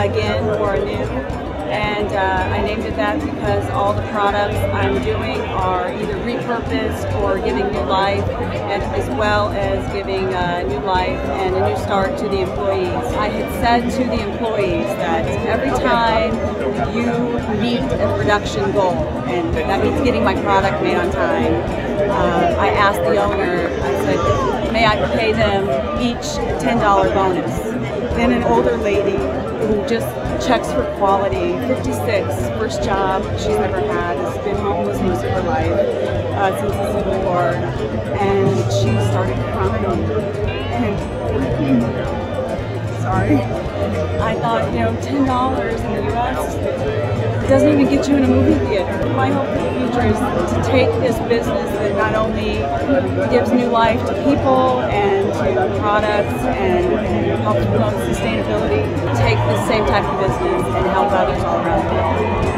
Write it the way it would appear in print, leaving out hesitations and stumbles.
again or new. And I named it that because all the products I'm doing are either repurposed or giving new life, and as well as giving new life and a new start to the employees. I had said to the employees that every time you meet a production goal, and that means getting my product made on time, I asked the owner, I said, may I pay them each $10 bonus. Then an older lady who just checks for quality, 56, first job she's never had, has been homeless most of her life since the Civil War, and she started crying. And sorry, I thought, you know, $10 in the U.S. doesn't even get you in a movie theater. My hope for the future is to take this business that not only gives new life to people and to products and helps promote sustainability, take the same type of business and help others all around the world.